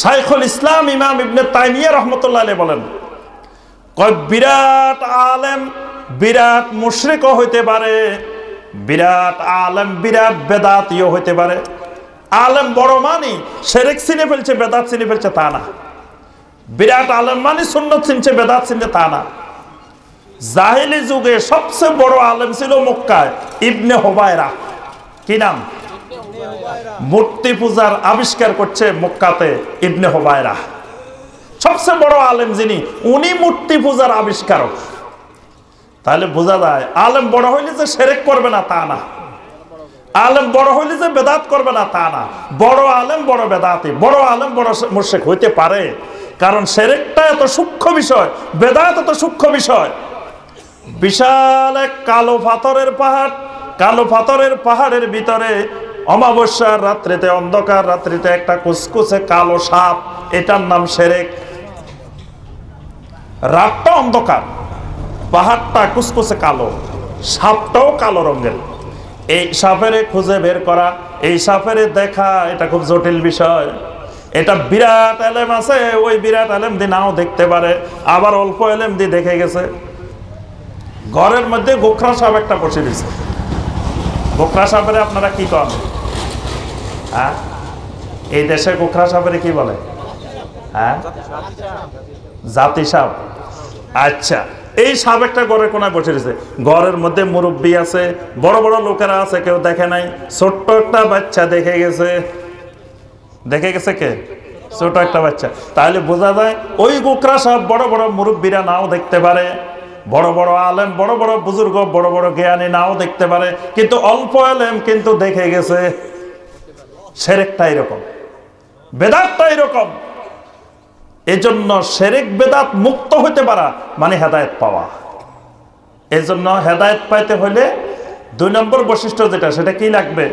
শাইখুল ইসলাম ইমাম ইবনে তাইমিয়া রাহমাতুল্লাহ আলাইহি বলেন, কয় বিরাট আলেম বিরাট মুশরিকও হইতে পারে, বিরাট আলেম বিরাট বেদাতিও হইতে পারে। আলেম বড় মানি শিরক চিনে ফেলছে, বেদাত চিনে ফেলছে তা না। বিরাট আলেম মানি সুন্নাত চিনছে, বেদাত চিনছে তা না। জাহিলি যুগে সবচেয়ে বড় আলেম ছিল মক্কায় ইবনে হুবায়রা। কি নাম? মূর্তি পূজার আবিষ্কার করছে মক্কাতে ইবনে হুবায়রা, সবচেয়ে বড় আলেম যিনি, উনি মূর্তি পূজার আবিষ্কারক। তাহলে বোঝা যায় আলেম বড় হইলে যে শিরক করবে না তা না, আলেম বড় হইলে যে বেদাত করবে না তা না। বড় আলেম বড় বেদাতি, বড় আলেম বড় মুশরিক হইতে পারে, কারণ শিরকটা এত সূক্ষ্ম বিষয়, বেদাত এত সূক্ষ্ম বিষয়। বিশাল এক কালো পাথরের পাহাড়, কালো পাথরের পাহাড়ের ভিতরে অমাবস্যার রাত্রিতে, অন্ধকার রাত্রিতে একটা কুচকুচে কালো সাপ, এটার নাম শিরক। রাতটা অন্ধকার, পাহাড়টা কুচকুচে কালো, সাপটাও কালো রঙের। এই সাপের খুঁজে বের করা, এই সাপের দেখা, এটা খুব জটিল বিষয়। এটা বিরাট এলেম আছে, ওই বিরাট এলেম দিয়ে নাও দেখতে পারে, আবার অল্প এলেম দিয়ে দেখে গেছে। ঘরের মধ্যে গোখরা সাপ একটা বসে দিছে। গোখরা সাপের আপনারা কি করেন? হ্যাঁ, এই দেশে গোখরা সাপের কি বলে? হ্যাঁ, জাতি সাপ। আচ্ছা, এই সাপ একটা ঘরের কোনায় বসে দিছে। ঘরের মধ্যে মুরব্বী আছে, বড় বড় লোকেরা আছে, কেউ দেখে নাই। ছোট্ট একটা বাচ্চা দেখে গেছে। দেখে গেছে কে? ছোট একটা বাচ্চা। তাহলে বোঝা যায় ওই গোখরা সাপ বড় বড় মুরব্বীরা নাও দেখতে পারে, বড় বড় আলেম, বড় বড় বুজুর্গ, বড় বড় জ্ঞানী নাও দেখতে পারে, কিন্তু অল্প আলেম কিন্তু দেখে গেছে। শিরকটা এরকম, বেদাতটা এরকম। এজন্য শিরক বেদাত মুক্ত হতে পারা মানে হেদায়েত পাওয়া। এজন্য হেদায়েত পাইতে হলে 2 নম্বর বৈশিষ্ট্য যেটা, সেটা কি লাগবে?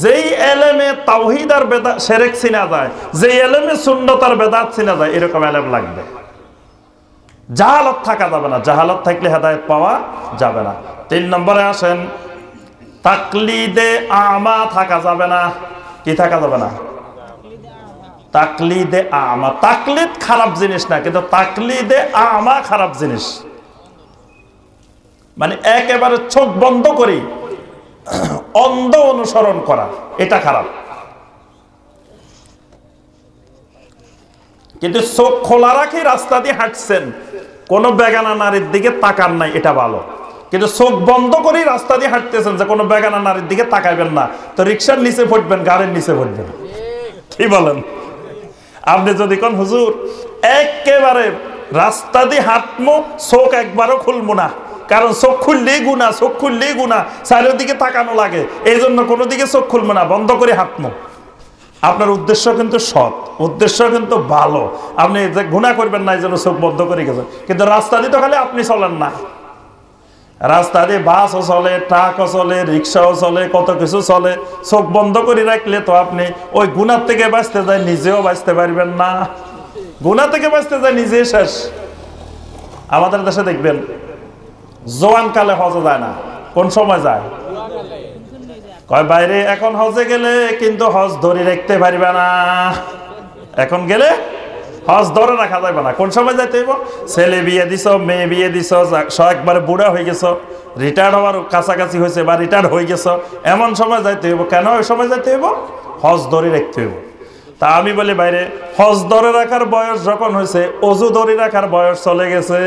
যেই এলেমে তাওহীদ আর বেদাত শিরক চিনা যায়, যেই এলেমে সুন্নাত আর বেদাত চিনা যায়, এরকম এলেম লাগবে। জাহালত থাকা যাবে না, জাহালত থাকলে হেদায়েত পাওয়া যাবে না। 3 নম্বরে আসেন, তাকলিদে আমা থাকা যাবে না। কি থাকা যাবে না? তাকলিদে আমা। তাকলিদ খারাপ জিনিস না, কিন্তু তাকলিদে আমা খারাপ জিনিস। মানে একেবারে চোখ বন্ধ করি অন্ধ অনুসরণ করা, এটা খারাপ। কিন্তু চোখ খোলা রাখি রাস্তা দিয়ে হাঁটছেন, কোনো বেগানা নারীর দিকে তাকান নাই, এটা ভালো। কিন্তু চোখ বন্ধ করে রাস্তা দিয়ে হাঁটতেছেন যে কোনো বেগানা নারীর দিকে তাকাইবেন না, তো রিক্সার নিচে পড়বেন, গাড়ির নিচে পড়বেন। কি বলেন? আপনি যদি কোন হুজুর একেবারে রাস্তা দিয়ে হাঁটমো, চোখ একবারও খুলবো না, কারণ চোখ খুললেই গুনাহ, চোখ খুললেই গুনাহ, চারিদিকে তাকানো লাগে, এই জন্য কোনো দিকে চোখ খুলবো না, বন্ধ করে হাঁটমো। আপনার উদ্দেশ্য কিন্তু সৎ, উদ্দেশ্য কিন্তু ভালো, আপনি যে গুনাহ করবেন না এই জন্য চোখ বন্ধ করে গেছেন। কিন্তু রাস্তা দিয়ে তো খালি আপনি চলেন না, রাস্তা দিয়ে বাসও চলে, ট্রাকও চলে, রিক্সাও চলে, কত কিছু চলে। চোখ বন্ধ করে রাখলে তো আপনি ওই গুনাহ থেকে বাঁচতে যায় নিজেও বাঁচতে পারবেন না, গুনাহ থেকে বাঁচতে যায় নিজে শেষ। আমাদের দেশে দেখবেন জোয়ান কালে হজে যায় না, কোন সময় যায়? কয় বাইরে এখন হজে গেলে কিন্তু হজ ধরে রাখতে পারবে না, এখন গেলে হজ ধরে রাখা যাবে না। কোন সময় যাইতে হইব? ছেলে বিয়ে দিছ, মেয়ে বিয়ে দিছ, একবারে বুড়া হয়ে গেছ, রিটায়ার্ড হওয়ার কাছাকাছি হয়েছে বা রিটায়ার্ড হয়ে গেছ, এমন সময় যাইতে হইব। কেন ওই সময় যাইতে হইব? হজ ধরে রাখতে হইব। তা আমি বলি বাইরে হজ ধরে রাখার বয়স যখন হয়েছে, অজু ধরে রাখার বয়স চলে গেছে।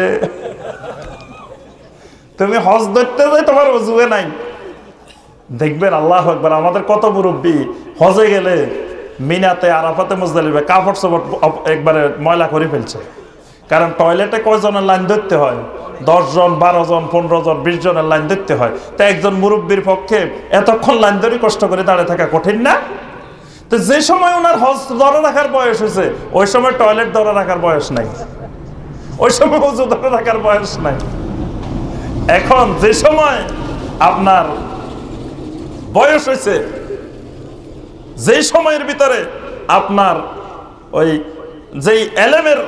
তুমি হজ ধরতে যাই, তোমার অজুয়ে নাই। দেখবেন আল্লাহু আকবার, আমাদের কত মুরব্বী হজে গেলে মিনাতে, আরাফাতে, মুজদালিফা কাপড় চোপড় একবারে ময়লা করে ফেলছে। কারণ টয়লেটে কয়জনের লাইন ধরতে হয়? 10 জন, 12 জন, 15 জন, 20 জনের লাইন ধরতে হয়। তা একজন মুরব্বীর পক্ষে এতক্ষণ লাইন ধরে কষ্ট করে দাঁড়িয়ে থাকা কঠিন না? তো যে সময় ওনার হজ ধরে রাখার বয়স হয়েছে, ওই সময় টয়লেট ধরে রাখার বয়স নাই, ওই সময় ওযু ধরে রাখার বয়স নাই। এখন যে সময় আপনার বয়স হয়েছে, যেই সময়ের ভিতরে আপনার ওই যেই এলেমের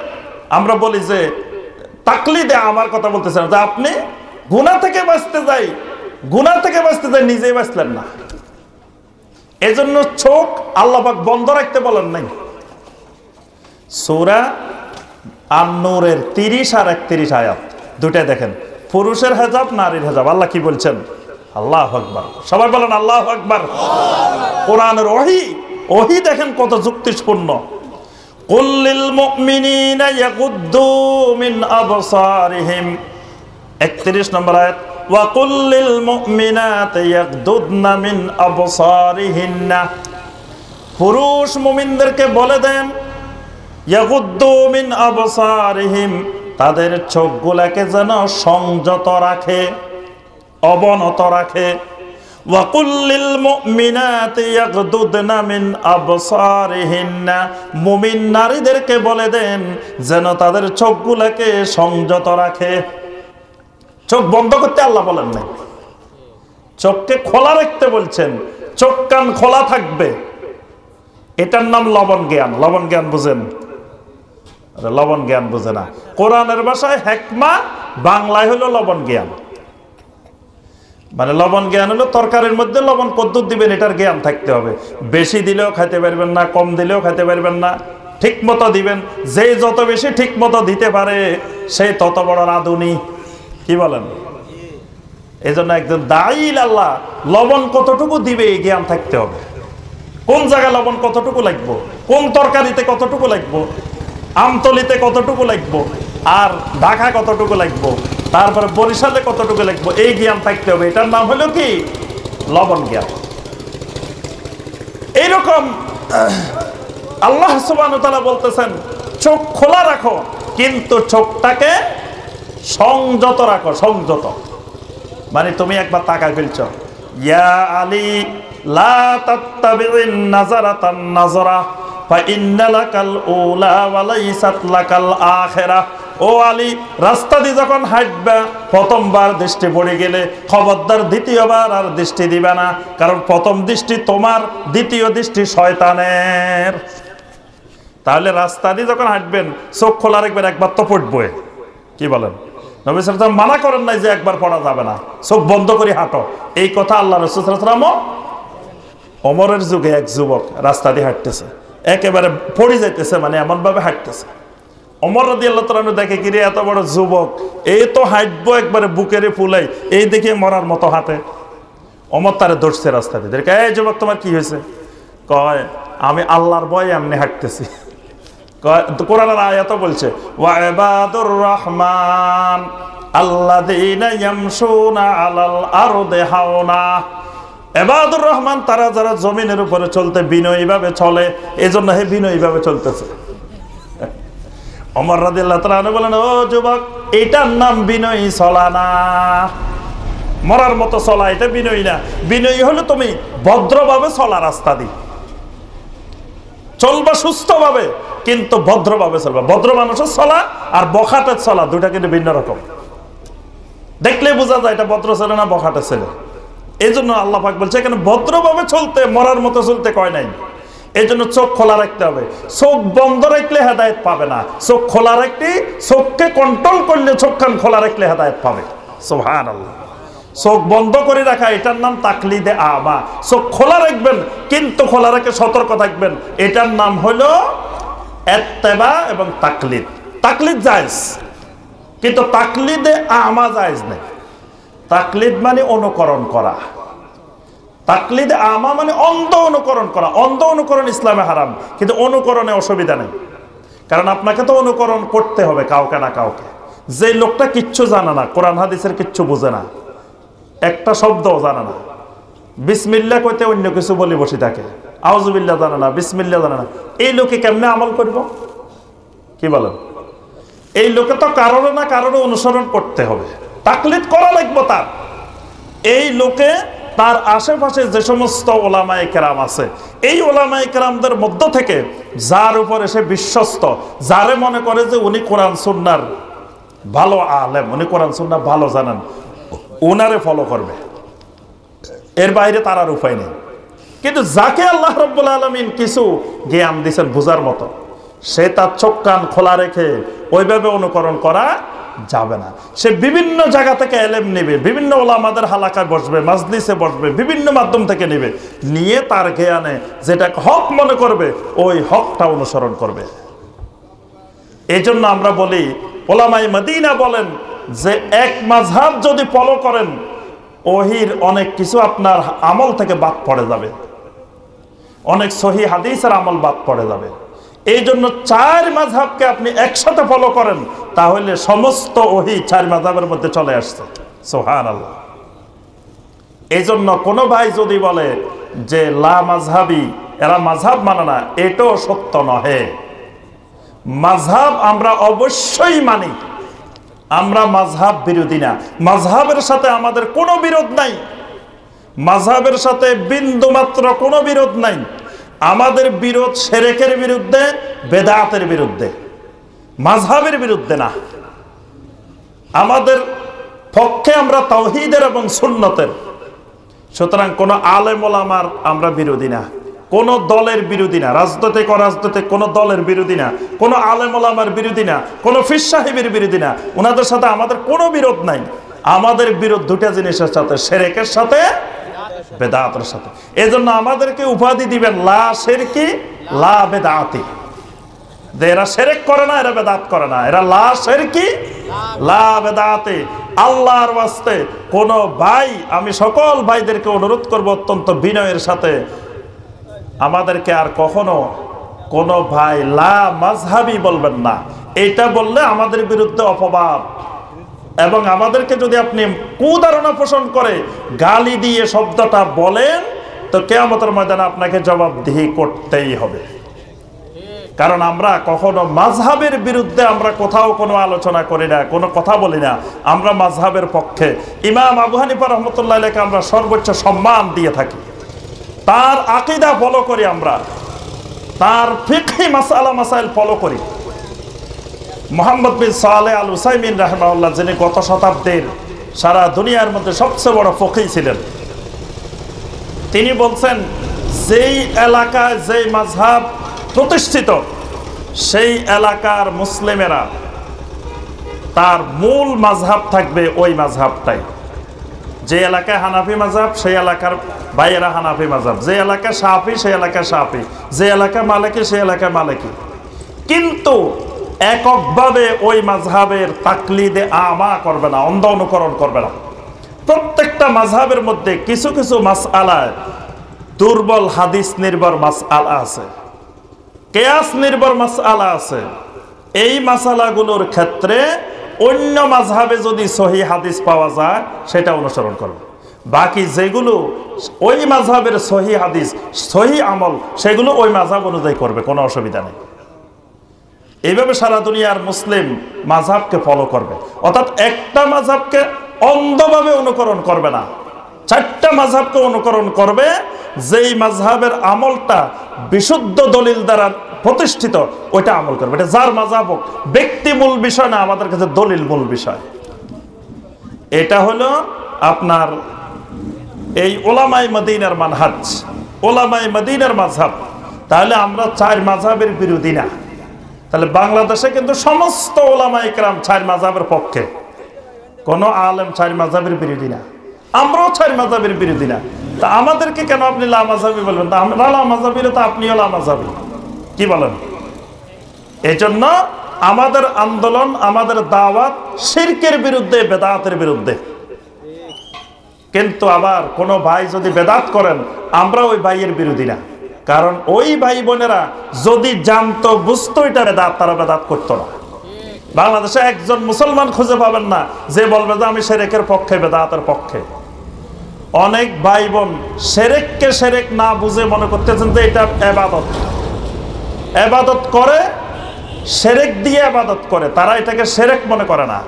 আমরা বলি যে তাকলিদে আমার কথা বলতেছেন, যে আপনি গুনাহ থেকে বাঁচতে যাই, গুনাহ থেকে বাঁচতে যাই, নিজেই বাঁচলেন না। এজন্য চোখ আল্লাহ পাক বন্ধ রাখতে বলেন নাই, সূরা আন-নূরের 30 আর 31 আয়াত দুটাই দেখেন, পুরুষের হেজাব, নারীর হেজাব। আল্লাহ কি বলছেন? আল্লাহু আকবার, সবাই বলেন আল্লাহু আকবার। কোরআনের ওহী দেখেন কত যুক্তিপূর্ণ। কুল লিল মুমিনিনা ইয়াগুদ্দু মিন আবসারিহিম, 31 নম্বর আয়াত, ওয়া কুল লিল মুমিনাতি ইয়াগদুদনা মিন আবসারিহিন্না, পুরুষ মুমিনদেরকে বলে দেন ইয়াগুদ্দু মিন আবসারিহিম, তাদের চোখগুলোকে যেন সংযত রাখে, অবনত রাখে। ওয়া কুল লিল মুমিনাতি ইয়াগদুদনা মিন আবসারিহিন্না, মুমিন নারীদেরকে বলে দেন যেন তাদের চোখগুলোকে সংযত রাখে। চোখ বন্ধ করতে আল্লাহ বলেন নাই, চোখকে খোলা রাখতে বলছেন। চোখ কান খোলা থাকবে, এটার নাম লবণ জ্ঞান। লবণ জ্ঞান বুঝেন? লবণ জ্ঞান বুঝে না। কোরআনের ভাষায় হেকমা, বাংলায় হলো লবণ জ্ঞান। মানে লবণ জ্ঞান হলো তরকারির মধ্যে লবণ কদ্দুর দিবেন, এটার জ্ঞান থাকতে হবে। বেশি দিলেও খাইতে পারবেন না, কম দিলেও খাইতে পারবেন না, ঠিক মতো দিবেন। যে যত বেশি ঠিক মতো দিতে পারে সেই তত বড় রাঁধুনি। কি বলেন? এই জন্য একজন দায়ী আল্লাহ লবণ কতটুকু দিবে এই জ্ঞান থাকতে হবে। কোন জায়গায় লবণ কতটুকু লাগবো, কোন তরকারিতে কতটুকু লাগবো, আমতলিতে কতটুকু লাগবো, আর ঢাকা কতটুকু লাগবো, তারপরে বরিশালে কতটুকু লাগবো, এই জ্ঞান থাকতে হবে। এটার নাম হলো কি? লবণ জ্ঞান। এইরকম আল্লাহ সুবহানাহু ওয়া তাআলা বলতেছেন চোখ খোলা রাখো, কিন্তু চোখটাকে সংযত রাখো। সংযত মানে তুমি একবার তাকায় ফেলছো, ইয়া আলী লা তাত্তাবিউন নাযারাতান নাযরা ফা ইন্না লাকাল উলা ওয়া লাইসাত লাকাল আখিরা। ও আলী, রাস্তা দিয়ে যখন হাঁটবা প্রথমবার দৃষ্টি পড়ে গেলে খবরদার দ্বিতীয়বার আর দৃষ্টি দিবা না, কারণ প্রথম দৃষ্টি তোমার, দ্বিতীয় দৃষ্টি শয়তানের। তাহলে রাস্তা দিয়ে যখন হাঁটবেন চোখ খোলা রাখবেন, একবার তো পড়বে। কি বলেন? নবী সাল্লাল্লাহু আলাইহি ওয়াসাল্লাম মানা করেন নাই যে একবার পড়া যাবে না, চোখ বন্ধ করে হাঁটো। এই কথা আল্লাহ রাসূল সাল্লাল্লাহু আলাইহি ওয়াসাল্লাম ওমরের যুগে এক যুবক রাস্তা দিয়ে হাঁটতেছে, একেবারে পড়ে যাইতেছে, মানে এমন ভাবে হাঁটতেছে। ওমর রাদিয়াল্লাহু তাআলা দেখে, কিরে এত বড় যুবক, এই তো হাঁটবো একবারে বুকেরে ফুলাই, এই দেখে মরার মতো হাঁটে। ওমর তারে ধরছে রাস্তা দিয়ে, দেখে এই যুবক তোমার কি হয়েছে? কয় আমি আল্লাহর ভয়ে এমনি হাঁটতেছি। কোরআনের আয়াত বলছে ওয়া ইবাদুর রহমান আল্লাযীনা ইয়ামশুনা আলাল আরদি হাওনা। ইবাদুর রহমান তারা যারা জমিনের উপরে চলতে বিনয়ী ভাবে চলে, এজন্য হে বিনয়ী ভাবে চলতেছে। ওমর রাদিয়াল্লাহু তাআলা আনহু বলেন, ও যুবক, এটার নাম বিনয়ী চলা না, মরার মতো চলা, এটা বিনয়ী না। বিনয়ী হলো তুমি ভদ্রভাবে চলা, রাস্তা দিয়ে চলবা সুস্থভাবে, কিন্তু ভদ্রভাবে চলবা। ভদ্র মানুষের চলা আর বখাটের চলা দুটা কিন্তু ভিন্ন রকম। দেখলে বোঝা যায় এটা ভদ্র ছেলে না বখাটের ছেলে। এই জন্য আল্লাহ পাক বলছে এখানে ভদ্রভাবে চলতে, মরার মতো চলতে কয় নাই। এই জন্য চোখ খোলা রাখতে হবে। চোখ বন্ধ রাখলে হেদায়েত পাবে না, চোখ খোলা রাখতে, চোখকে কন্ট্রোল করলে, চোখ কান খোলা রাখলে হেদায়েত পাবে। সুবহানাল্লাহ। চোখ বন্ধ করে রাখা এটার নাম তাকলিদে আমা। চোখ খোলা রাখবেন, কিন্তু খোলা রেখে সতর্ক থাকবেন, এটার নাম হলো ইত্তেবা এবং তাকলিদ। তাকলিদ জায়েজ, কিন্তু তাকলিদে আমা জায়েজ নেই। তাকলিদ মানে অনুকরণ করা, তাকলিদে আমা মানে অন্ধ অনুকরণ করা। অন্ধ অনুকরণ ইসলামে হারাম, কিন্তু অনুকরণে অসুবিধা নেই, কারণ আপনাকে তো অনুকরণ করতে হবে কাউকে না কাউকে। যে লোকটা কিচ্ছু জানে না, কোরআন হাদিসের কিচ্ছু বুঝে না, একটা শব্দও জানে না, বিসমিল্লাহ কইতে অন্য কিছু বলে বসে থাকে, আউযুবিল্লাহ জানে না, বিসমিল্লাহ জানে না, এই লোকে কেমনে আমল করব? কি বলেন? এই লোকে তো কারোর না কারোর অনুসরণ করতে হবে, তাকলিদ করা লাগবে তার। এই লোকে তার আশেপাশে যে সমস্ত ওলামায়ে কেরাম আছে, এই ওলামায়ে কেরামদের মধ্য থেকে যার উপর এসে বিশ্বস্ত, যারে মনে করে যে উনি কোরআন সুন্নাহর ভালো আলেম, উনি কোরআন সুন্নাহ ভালো জানেন, ওনারে ফলো করবে, এর বাইরে তার আর উপায় নেই। কিন্তু যাকে আল্লাহ রাব্বুল আলামিন কিছু জ্ঞান দিয়েছেন বোঝার মতো, সে তার চোখ কান খোলা রেখে ওইভাবে অনুকরণ করা যাবে না। সে বিভিন্ন জায়গা থেকে এলেম নেবে, বিভিন্ন ওলামাদের হালাকায় বসবে, মাজলিসে বসবে, বিভিন্ন মাধ্যম থেকে নেবে, নিয়ে তার জ্ঞানে যেটা হক মনে করবে ওই হকটা অনুসরণ করবে। এই জন্য আমরা বলি, ওলামায়ে মদিনা বলেন যে এক মাযহাব যদি ফলো করেন, ওহির অনেক কিছু আপনার আমল থেকে বাদ পড়ে যাবে, অনেক সহি হাদিসের আমল বাদ পড়ে যাবে। এই জন্য 4 মাযহাবকে আপনি একসাথে ফলো করেন, তাহলে সমস্ত ওহি 4 মাযহাবের মধ্যে চলে আসছে। সুবহানাল্লাহ। এই জন্য কোনো ভাই যদি বলে যে লা মাযহাবি, এরা মাযহাব মানে না, এটাও সত্য নহে। মাযহাব আমরা অবশ্যই মানি, আমরা মাযহাব বিরোধী না। মাযহাবের সাথে আমাদের কোনো বিরোধ নাই, মাযহাবের সাথে বিন্দু মাত্র কোনো বিরোধ নাই। আমাদের বিরোধ শিরকের বিরুদ্ধে, বেদাতের বিরুদ্ধে, মাযহাবের বিরুদ্ধে না। আমাদের পক্ষে আমরা তাওহীদের এবং সুন্নতের। সুতরাং কোন আলেম ওলামার আমরা বিরোধী না, কোন দলের বিরোধী না, রাজনৈতিক অরাজনৈতিক কোন দলের বিরোধী না, কোন আলেম ওলামার বিরোধী না, কোন পীর সাহেবের বিরোধী না। ওনাদের সাথে আমাদের কোনো বিরোধ নাই। আমাদের বিরোধ দুটা জিনিসের সাথে, শিরকের সাথে, বেদাতের সাথে। এজন্য আমাদেরকে উপাধি দিবেন লা শিরকি লা বেদাতি। এরা শিরক করে না, এরা বেদাত করে না, এরা লা শিরকি লা বেদাতি। আল্লাহর ওয়াস্তে কোন ভাই, আমি সকল ভাইদেরকে অনুরোধ করব অত্যন্ত বিনয়ের সাথে, আমাদেরকে আর কখনো কোন ভাই লা মাযহাবি বলবেন না। এটা বললে আমাদের বিরুদ্ধে অপবাদ, এবং আমাদেরকে যদি আপনি কুধারণা পোষণ করে গালি দিয়ে শব্দটা বলেন, তো কিয়ামতের ময়দানে আপনাকে জবাবদিহি করতেই হবে। কারণ আমরা কখনো মাযহাবের বিরুদ্ধে আমরা কোথাও কোনো আলোচনা করি না, কোনো কথা বলি না। আমরা মাযহাবের পক্ষে। ইমাম আবু হানিফা রাহমাতুল্লাহ আলাইহি আমরা সর্বোচ্চ সম্মান দিয়ে থাকি, তার আকীদা ফলো করি, আমরা তার ফিকহি মাসাইল ফলো করি। মুহাম্মদ বিন সালেহ আল উসাইমিন রাহিমাহুল্লাহ, যিনি গত শতাব্দীর সারা দুনিয়ার মধ্যে সবচেয়ে বড় ফকিহ ছিলেন, তিনি বলছেন যেই এলাকায় যেই মাযহাব প্রতিষ্ঠিত, সেই এলাকার মুসলিমেরা তার মূল মাযহাব থাকবে ওই মাযহাবটাই। যে এলাকায় হানাফি মাযহাব, সেই এলাকার ভাইয়েরা হানাফি মাযহাব। যে এলাকায় শাফি, সেই এলাকায় শাফি। যে এলাকায় মালিকি, সেই এলাকায় মালিকি। কিন্তু এককভাবে ওই মাযহাবের তাকলিদে আমা করবে না, অন্ধ অনুকরণ করবে না। প্রত্যেকটা মাযহাবের মধ্যে কিছু কিছু মাসআলায় দুর্বল হাদিস নির্ভর মাসআলা আছে, কিয়াস নির্ভর মাসআলা আছে। এই মাসালাগুলোর ক্ষেত্রে অন্য মাযহাবে যদি সহি হাদিস পাওয়া যায়, সেটা অনুসরণ করবে। বাকি যেগুলো ওই মাযহাবের সহি হাদিস, সহি আমল, সেগুলো ওই মাযহাব অনুযায়ী করবে, কোনো অসুবিধা নেই। এইভাবে সারা দুনিয়ার মুসলিম মাযহাবকে ফলো করবে। অর্থাৎ একটা মাযহাবকে অন্ধভাবে অনুকরণ করবে না, 4টা মাযহাবকে অনুকরণ করবে। যেই মাযহাবের আমলটা বিশুদ্ধ দলিল দ্বারা প্রতিষ্ঠিত, ওইটা আমল করবে। এটা যার মাযহাব হোক, ব্যক্তি মূল বিষয় না, আমাদের কাছে দলিল মূল বিষয়। এটা হলো আপনার এই ওলামায়ে মদিনার মানহাজ, ওলামায়ে মদিনার মাযহাব। তাহলে আমরা 4 মাযহাবের বিরোধী না। তাহলে বাংলাদেশে কিন্তু সমস্ত ওলামায়ে কেরাম 4 মাযহাবের পক্ষে, কোন আলেম 4 মাযহাবের বিরোধী না। আমরাও 4 মাযহাবের বিরোধী না। তা আমাদেরকে কেন আপনি লা মাযহাবি বলবেন? তা আমরা লা মাযহাবি, তো আপনিও লা মাযহাবি, কি বলেন? এই জন্য আমাদের আন্দোলন, আমাদের দাওয়াত শিরকের বিরুদ্ধে, বেদাতের বিরুদ্ধে। কিন্তু আবার কোনো ভাই যদি বেদাত করেন, আমরা ওই ভাইয়ের বিরোধী না। কারণ ওই ভাই বোনেরা যদি জানতো, বুঝতো এটা বেদাত, তারা বেদাত করতো না। বাংলাদেশে একজন মুসলমান খুঁজে পাবেন না যে বলবে যে আমি শিরকের পক্ষে, বেদাতের পক্ষে। অনেক ভাই বোন শিরককে শিরক না বুঝে মনে করতেছেন যে এটা ইবাদত, ইবাদত করে, শিরক দিয়ে ইবাদত করে, তারা এটাকে শিরক মনে করে না।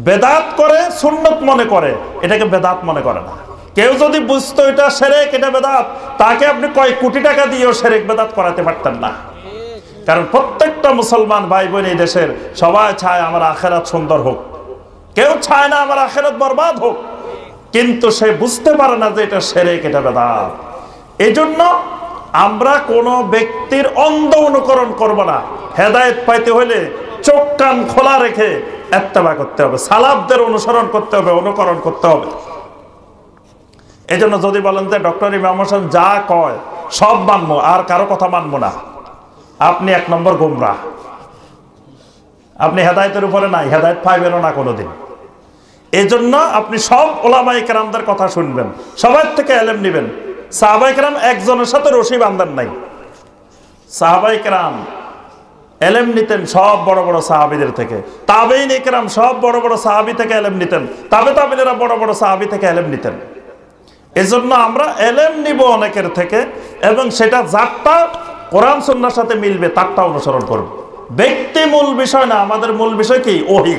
বেদাত করে, সুন্নত মনে করে, এটাকে বেদাত মনে করে না। কেউ যদি বুঝতো এটা শিরক, এটা বেদাত, তাকে আপনি কয় কোটি টাকা দিয়েও শিরক বেদাত করাতে পারতেন না। কারণ প্রত্যেকটা মুসলমান ভাই বোন এই দেশের সবাই চায় আমার আখিরাত সুন্দর হোক, কেউ চায় না আমার আখিরাত বরবাদ হোক। কিন্তু সে বুঝতে পারে না যে এটা শিরক, এটা বেদাত। এজন্য আমরা কোনো ব্যক্তির অন্ধ অনুকরণ করব না। হেদায়েত পাইতে হলে চোখ কান খোলা রেখে ইত্তেবা করতে হবে, সালাফদের অনুসরণ করতে হবে, অনুকরণ করতে হবে। এজন্য যদি বলেন যে ডক্টর ইমাম হোসেন যা কয় সব মানবো, আর কারো কথা মানবো না, আপনি 1 নম্বর গোমরাহ। আপনি হেদায়েতের উপরে নাই, হেদায়েত পাইবেনও না কোনোদিন। এই জন্য আপনি সব ওলামায়ে কেরামদের কথা শুনবেন, সবার থেকে এলেম নিবেন। সাহাবায়ে কেরাম একজনের সাথে রশি বাঁধেন নাই। সাহাবায়ে কেরাম এলেম নিতেন সব বড় বড় সাহাবীদের থেকে। তাবেঈন ইকরাম সব বড় বড় সাহাবী থেকে এলেম নিতেন। তাবেঈনেরা বড় বড় সাহাবী থেকে এলেম নিতেন। এজন্য আমরা এলেম নিব অনেকের থেকে, এবং সেটা যারটা কোরআন সুন্নাহর সাথে মিলবে তারটা অনুসরণ করব। ব্যক্তি মূল বিষয় না, আমাদের মূল বিষয় কি? ওহী।